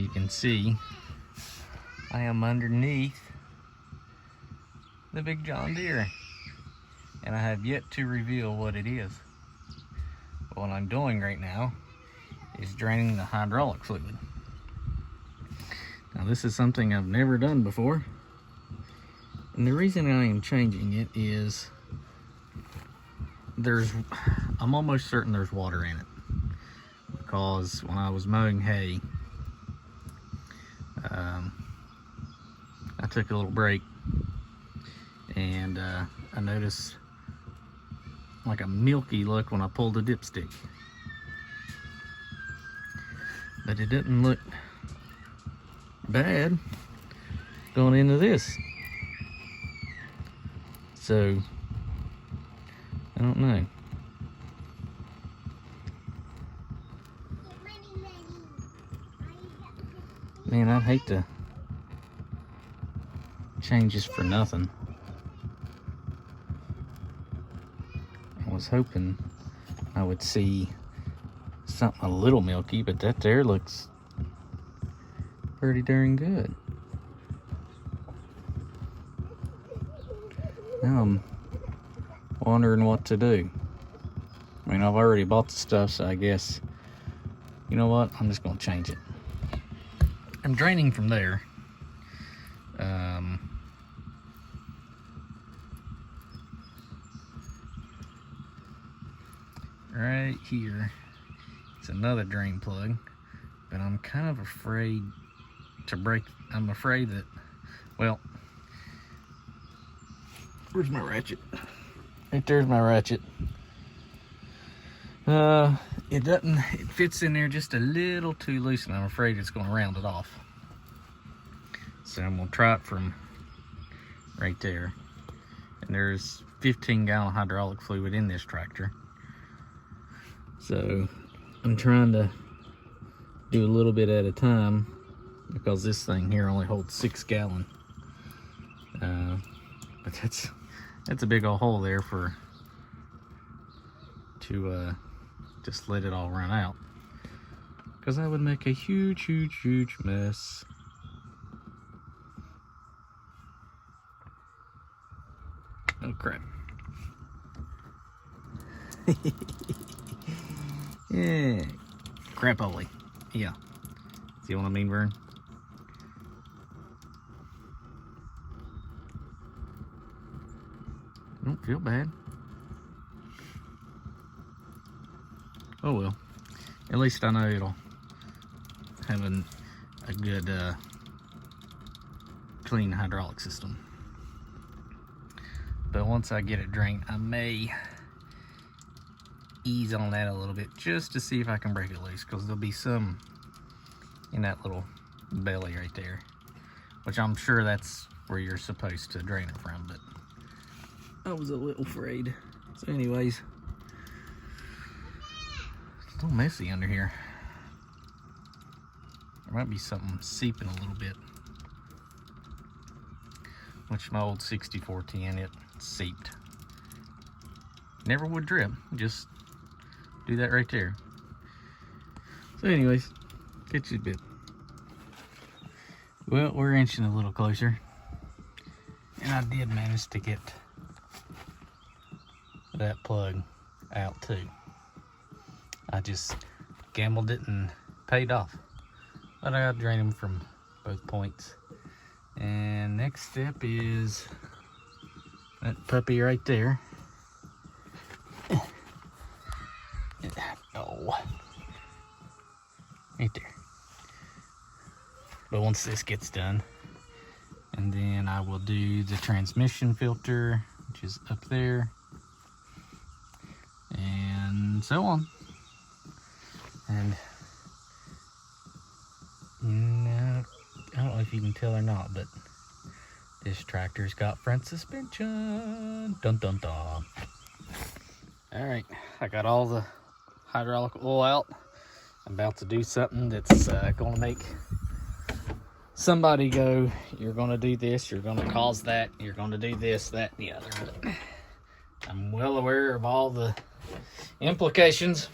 You can see I am underneath the big John Deere, and I have yet to reveal what it is. But what I'm doing right now is draining the hydraulic fluid. Now this is something I've never done before, and the reason I am changing it is I'm almost certain there's water in it, because when I was mowing hay, I took a little break and I noticed like a milky look when I pulled the dipstick, but it didn't look bad going into this. So I don't know. Man, I'd hate to change this for nothing. I was hoping I would see something a little milky, but that there looks pretty darn good. Now I'm wondering what to do. I mean, I've already bought the stuff, so I guess, you know what, I'm just gonna change it. I'm draining from there. Right here, it's another drain plug, but I'm kind of afraid to break. I'm afraid that, well, where's my ratchet? Right there's my ratchet. It fits in there just a little too loose, and I'm afraid it's going to round it off. So I'm going to try it from right there. And there's 15-gallon hydraulic fluid in this tractor. So I'm trying to do a little bit at a time, because this thing here only holds 6 gallon. But that's a big old hole there to just let it all run out, because that would make a huge mess. Oh crap. Yeah, crap-oli. Yeah, see what I mean, Vern? Don't feel bad. Oh well, at least I know it'll have a good clean hydraulic system. But once I get it drained, I may ease on that a little bit just to see if I can break it loose, because there'll be some in that little belly right there, which I'm sure that's where you're supposed to drain it from, but I was a little afraid. So anyways, it's a little messy under here. There might be something seeping a little bit, which my old 6410, it seeped. Never would drip, just do that right there. So anyways, get you a bit. Well, we're inching a little closer, and I did manage to get that plug out too. I just gambled it and paid off. But I got to drain them from both points. And next step is that puppy right there. Oh, right there. But once this gets done, and then I will do the transmission filter, which is up there, and so on. And no, I don't know if you can tell or not, but this tractor's got front suspension. Dun dun dun. All right, I got all the hydraulic oil out. I'm about to do something that's going to make somebody go, you're going to do this, you're going to cause that, you're going to do this, that, and the other. But I'm well aware of all the implications.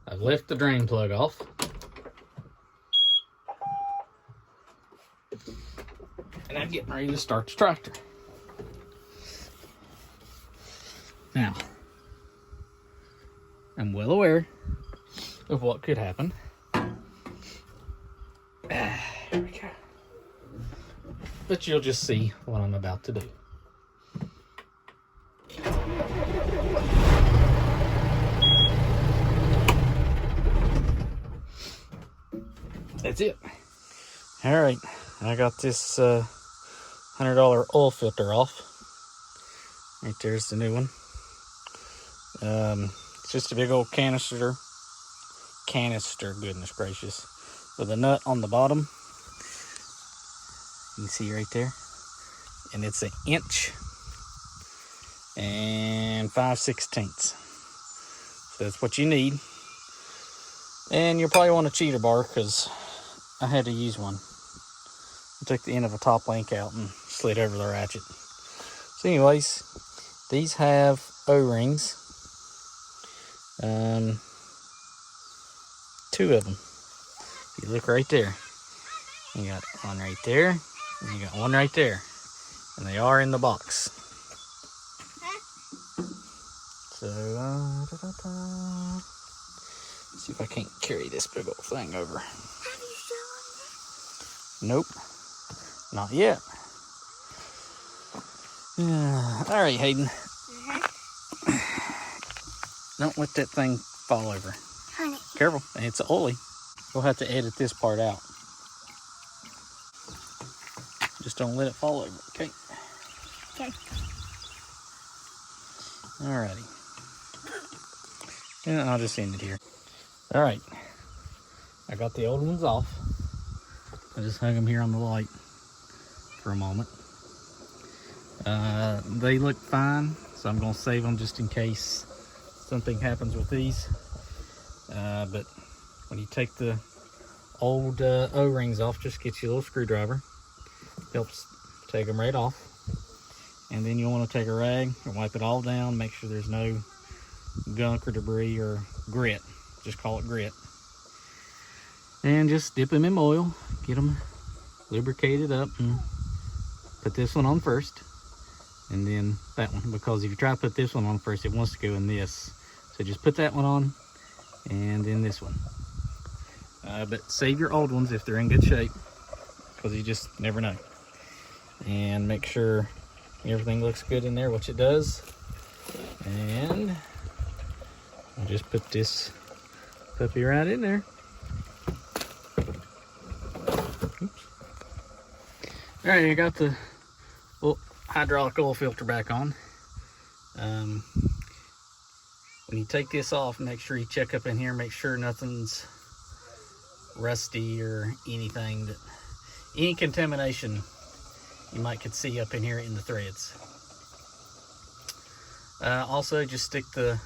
I've left the drain plug off. And I'm getting ready to start the tractor. Now, I'm well aware of what could happen. Here we go. But you'll just see what I'm about to do. That's it. All right, I got this $100 oil filter off. Right there's the new one. It's just a big old canister, goodness gracious, with a nut on the bottom. You can see right there. And it's 1 inch and 5/16. So that's what you need. And you'll probably want a cheater bar because I had to use one. I took the end of a top link out and slid over the ratchet. So anyways, these have O-rings. 2 of them. If you look right there, you got one right there, and you got one right there. And they are in the box. So, let's see if I can't carry this big old thing over. Have you shown Nope, not yet. All right, Hayden. Don't let that thing fall over. Honey. Careful, it's oily. We'll have to edit this part out. Just don't let it fall over, okay? Okay. Alrighty. And I'll just end it here. Alright. I got the old ones off. I just hung them here on the light for a moment. They look fine, so I'm going to save them just in case something happens with these. But when you take the old O-rings off, just get you a little screwdriver. Helps take them right off. And then you'll want to take a rag and wipe it all down. Make sure there's no gunk or debris or grit. Just call it grit. And just dip them in oil. Get them lubricated up. And put this one on first. And then that one. Because if you try to put this one on first, it wants to go in this. So just put that one on. And then this one. But save your old ones if they're in good shape. Because you just never know. And make sure everything looks good in there, which it does. And I'll just put this puppy right in there. Oops. All right, I got the hydraulic oil filter back on. When you take this off, make sure you check up in here, make sure nothing's rusty or anything, that any contamination you might could see up in here in the threads. Also, just stick the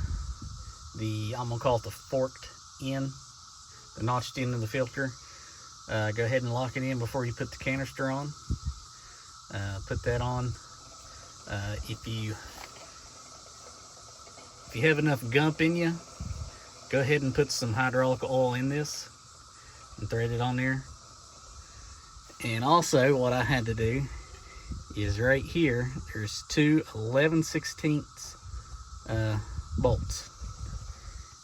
I'm gonna call it the forked end, the notched end of the filter. Go ahead and lock it in before you put the canister on. Put that on. If you have enough gump in you, go ahead and put some hydraulic oil in this and thread it on there. And also, what I had to do is right here, there's 2 11/16 bolts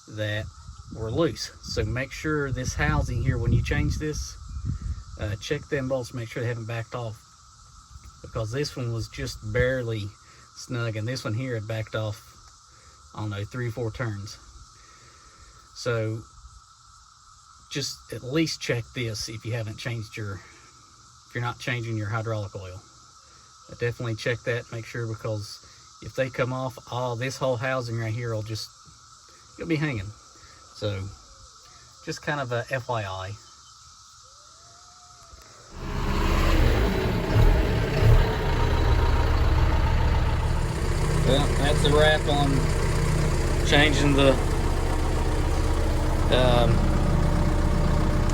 that were loose. So make sure this housing here, when you change this, check them bolts, make sure they haven't backed off, because this one was just barely snug and this one here had backed off, I don't know, 3 or 4 turns. So just at least check this if you haven't changed if you're not changing your hydraulic oil. Definitely check that, make sure, because if they come off, this whole housing right here will you'll be hanging. So just kind of a FYI. Well, that's a wrap on changing the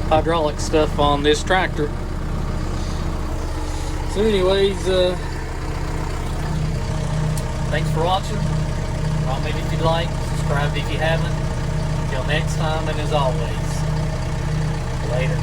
hydraulic stuff on this tractor. So anyways, thanks for watching. Comment if you'd like, subscribe if you haven't. Until next time, and as always, later.